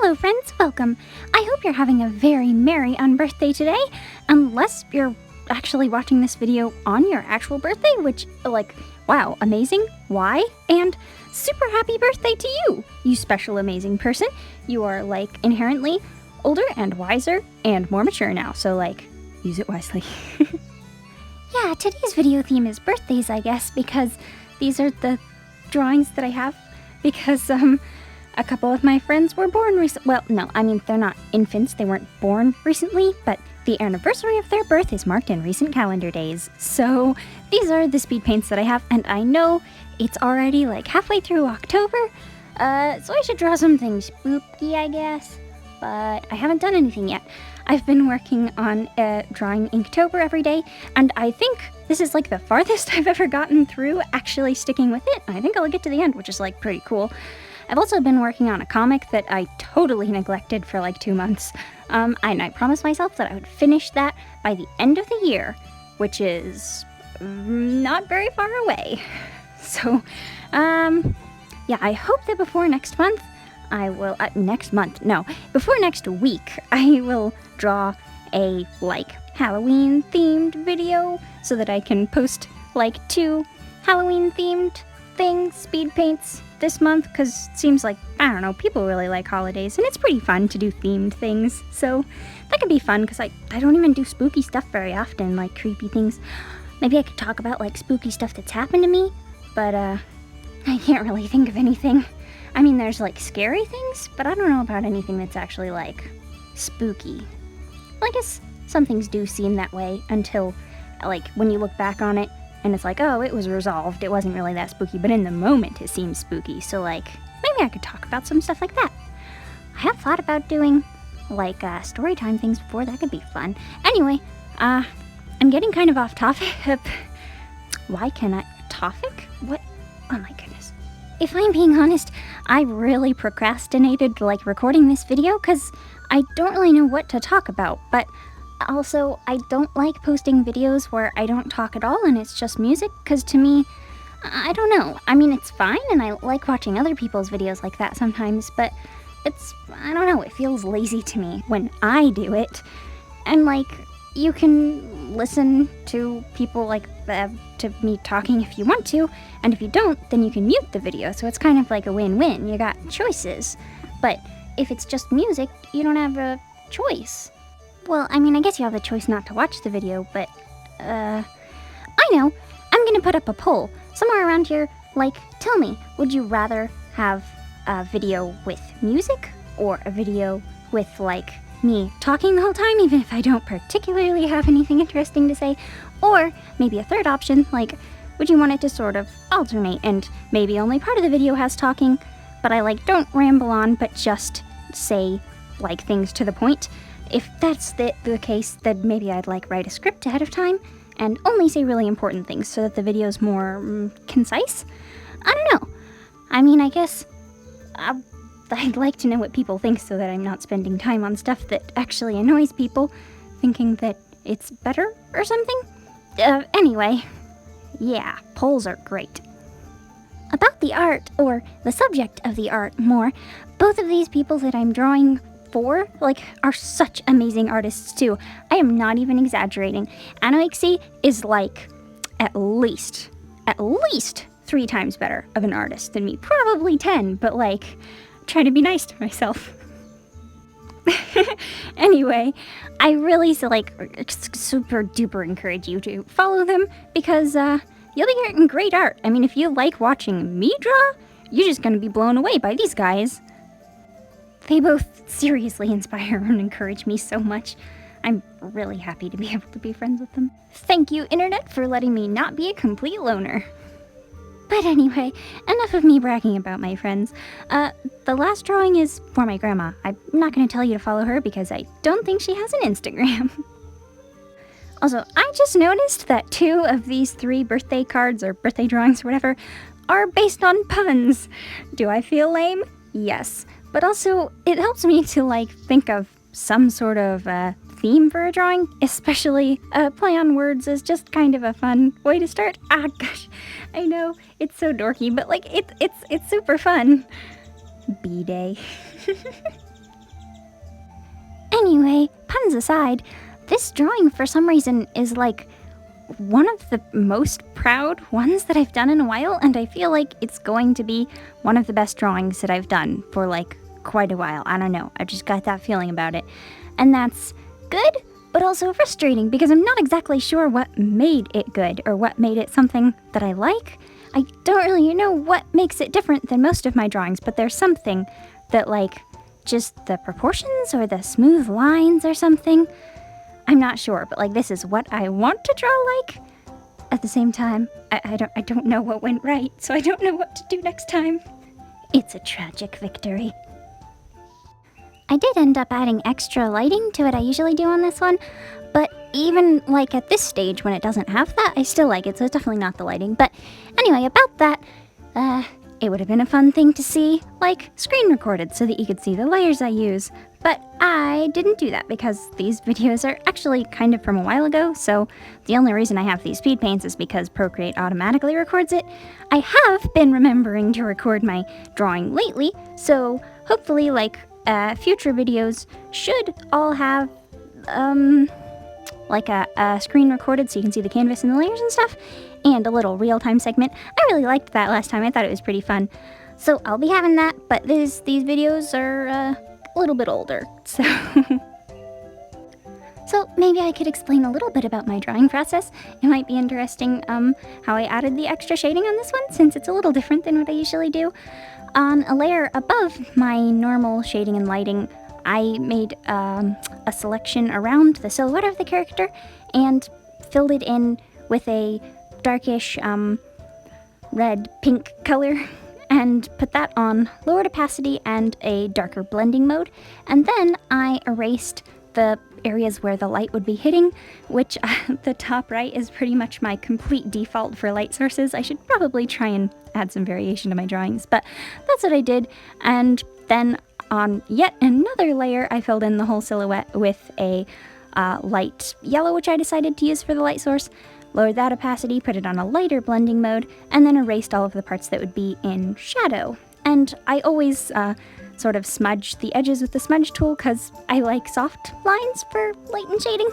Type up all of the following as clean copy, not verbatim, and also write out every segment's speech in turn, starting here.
Hello friends, welcome. I hope you're having a very merry unbirthday today, unless you're actually watching this video on your actual birthday, which, wow, amazing, why, and super happy birthday to you, you special amazing person. You are, inherently older and wiser and more mature now, so, use it wisely. Yeah, today's video theme is birthdays, I guess, because these are the drawings that I have, because, a couple of my friends were born recently. Well, no, I mean, they're not infants, they weren't born recently, but the anniversary of their birth is marked in recent calendar days. So these are the speed paints that I have, and I know it's already halfway through October, so I should draw something spooky, I guess, but I haven't done anything yet. I've been working on drawing Inktober every day, and I think this is the farthest I've ever gotten through actually sticking with it. I think I'll get to the end, which is pretty cool. I've also been working on a comic that I totally neglected for 2 months, and I promised myself that I would finish that by the end of the year, which is not very far away. So, yeah, I hope that before next month, I will, before next week, I will draw a, Halloween-themed video, so that I can post, 2 Halloween-themed things, speed paints, this month, because it seems I don't know, people really like holidays, and it's pretty fun to do themed things, so that could be fun, because I don't even do spooky stuff very often, creepy things. Maybe I could talk about, spooky stuff that's happened to me, but, I can't really think of anything. I mean, there's, scary things, but I don't know about anything that's actually, spooky. Well, I guess some things do seem that way until, when you look back on it, and it's oh, it was resolved, it wasn't really that spooky, but in the moment it seems spooky, so, maybe I could talk about some stuff like that. I have thought about doing, story time things before, that could be fun. Anyway, I'm getting kind of off topic. Why can I... Topic? What? Oh my goodness. If I'm being honest, I really procrastinated, recording this video, because I don't really know what to talk about, but also, I don't like posting videos where I don't talk at all and it's just music, because to me, I don't know. I mean, it's fine, and I like watching other people's videos like that sometimes, but I don't know, it feels lazy to me when I do it. And, you can listen to people, to me talking if you want to, and if you don't, then you can mute the video, so it's kind of a win-win. You got choices. But if it's just music, you don't have a choice. Well, I mean, I guess you have the choice not to watch the video, but, I know. I'm gonna put up a poll somewhere around here, tell me, would you rather have a video with music, or a video with, me talking the whole time, even if I don't particularly have anything interesting to say, or maybe a third option, would you want it to sort of alternate, and maybe only part of the video has talking, but I, don't ramble on, but just say, things to the point. If that's the case, then maybe I'd write a script ahead of time and only say really important things so that the video's more concise. I don't know. I mean, I guess I'd like to know what people think so that I'm not spending time on stuff that actually annoys people, thinking that it's better or something. Anyway, yeah, polls are great. About the art, or the subject of the art more, both of these people that I'm drawing for, are such amazing artists too. I am not even exaggerating. Anoixie is at least 3 times better of an artist than me. Probably 10, but try to be nice to myself. Anyway, I really super duper encourage you to follow them, because you'll be getting great art. I mean, if you like watching me draw, you're just gonna be blown away by these guys. They both seriously inspire and encourage me so much. I'm really happy to be able to be friends with them. Thank you, Internet, for letting me not be a complete loner. But anyway, enough of me bragging about my friends. The last drawing is for my grandma. I'm not going to tell you to follow her because I don't think she has an Instagram. Also, I just noticed that 2 of these 3 birthday cards, or birthday drawings or whatever, are based on puns. Do I feel lame? Yes. But also, it helps me to, think of some sort of, theme for a drawing, especially play on words is just kind of a fun way to start. Ah, gosh, I know, it's so dorky, but, it's super fun. B-Day. Anyway, puns aside, this drawing for some reason is like one of the most proud ones that I've done in a while, and I feel like it's going to be one of the best drawings that I've done for like quite a while. I don't know, I just got that feeling about it. And that's good, but also frustrating because I'm not exactly sure what made it good or what made it something that I like. I don't really know what makes it different than most of my drawings, but there's something that like just the proportions or the smooth lines or something. I'm not sure, but like this is what I want to draw like. At the same time, I don't know what went right, so I don't know what to do next time. It's a tragic victory. I did end up adding extra lighting to what I usually do on this one, but even like at this stage when it doesn't have that, I still like it, so it's definitely not the lighting. But anyway, about that, it would have been a fun thing to see, like, screen recorded so that you could see the layers I use. But I didn't do that because these videos are actually kind of from a while ago, so the only reason I have these speed paints is because Procreate automatically records it. I have been remembering to record my drawing lately, so hopefully, like, future videos should all have, like a screen recorded so you can see the canvas and the layers and stuff, and a little real-time segment. I really liked that last time. I thought it was pretty fun. So I'll be having that, but these videos are a little bit older, so... So maybe I could explain a little bit about my drawing process. It might be interesting how I added the extra shading on this one, since it's a little different than what I usually do. On a layer above my normal shading and lighting, I made a selection around the silhouette of the character and filled it in with a darkish red-pink color and put that on lowered opacity and a darker blending mode. And then I erased the areas where the light would be hitting, which the top right is pretty much my complete default for light sources. I should probably try and add some variation to my drawings, but that's what I did. And then on yet another layer, I filled in the whole silhouette with a light yellow, which I decided to use for the light source, lowered that opacity, put it on a lighter blending mode, and then erased all of the parts that would be in shadow. And I always sort of smudge the edges with the smudge tool because I like soft lines for light and shading.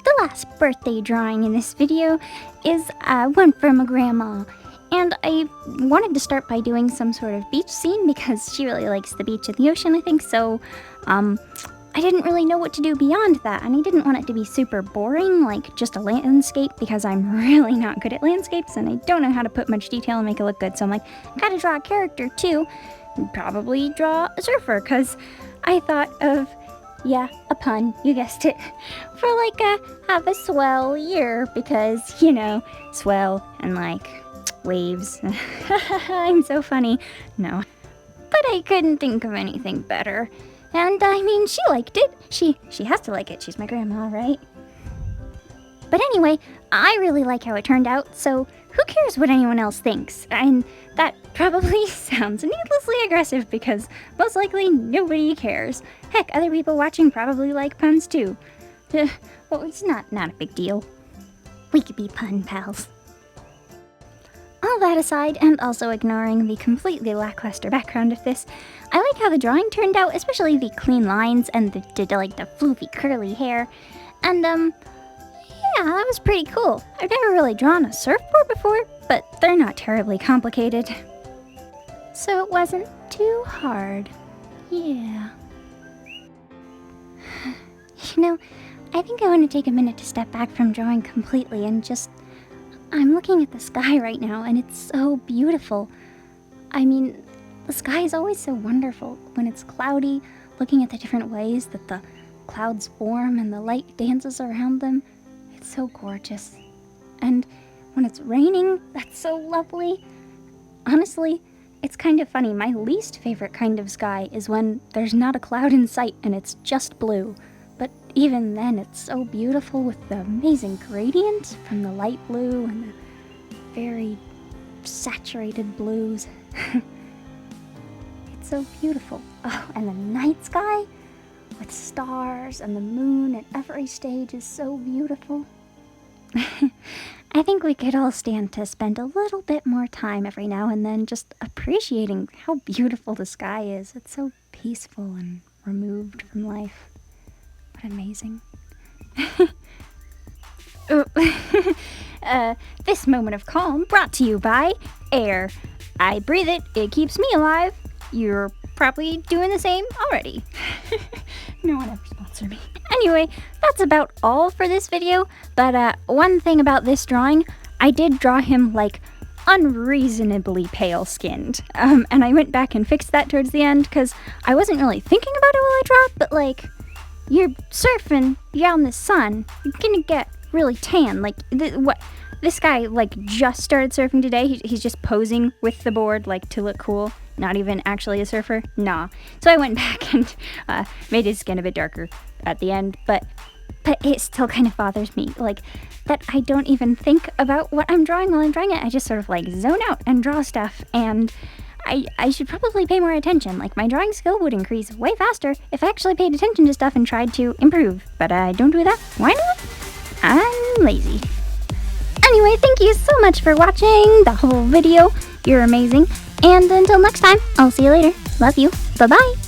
The last birthday drawing in this video is one from a grandma. And I wanted to start by doing some sort of beach scene because she really likes the beach and the ocean, I think, so I didn't really know what to do beyond that, and I didn't want it to be super boring, like just a landscape, because I'm really not good at landscapes and I don't know how to put much detail and make it look good, so I'm like, gotta draw a character too, and probably draw a surfer, because I thought of, yeah, a pun, you guessed it, for like have a swell year, because, you know, swell and like waves. I'm so funny. No. But I couldn't think of anything better. And I mean, she liked it. She has to like it. She's my grandma, right? But anyway, I really like how it turned out, so who cares what anyone else thinks? And that probably sounds needlessly aggressive because most likely nobody cares. Heck, other people watching probably like puns too. Well, it's not a big deal. We could be pun pals. All that aside, and also ignoring the completely lackluster background of this, I like how the drawing turned out, especially the clean lines and the floofy curly hair. And, yeah, that was pretty cool. I've never really drawn a surfboard before, but they're not terribly complicated. So it wasn't too hard. Yeah. You know, I think I want to take a minute to step back from drawing completely and just... I'm looking at the sky right now, and it's so beautiful. I mean, the sky is always so wonderful when it's cloudy, looking at the different ways that the clouds form and the light dances around them. It's so gorgeous. And when it's raining, that's so lovely. Honestly, it's kind of funny. My least favorite kind of sky is when there's not a cloud in sight and it's just blue. But even then, it's so beautiful with the amazing gradient from the light blue and the very saturated blues. It's so beautiful. Oh, and the night sky with stars and the moon at every stage is so beautiful. I think we could all stand to spend a little bit more time every now and then just appreciating how beautiful the sky is. It's so peaceful and removed from life. What amazing. Oh. This moment of calm brought to you by air. I breathe it, it keeps me alive. You're probably doing the same already. No one ever sponsored me. Anyway, that's about all for this video, but one thing about this drawing, I did draw him like unreasonably pale skinned. And I went back and fixed that towards the end because I wasn't really thinking about it while I draw, but like, you're surfing, you're out in the sun, you're gonna get really tan. Like, this guy like just started surfing today. He's just posing with the board like to look cool, not even actually a surfer. Nah. So I went back and made his skin a bit darker at the end, but it still kind of bothers me, like, that I don't even think about what I'm drawing while I'm drawing it. I just sort of like zone out and draw stuff, and I should probably pay more attention. Like, my drawing skill would increase way faster if I actually paid attention to stuff and tried to improve, but I don't do that. Why not? I'm lazy. Anyway, thank you so much for watching the whole video. You're amazing. And until next time, I'll see you later. Love you. Bye-bye.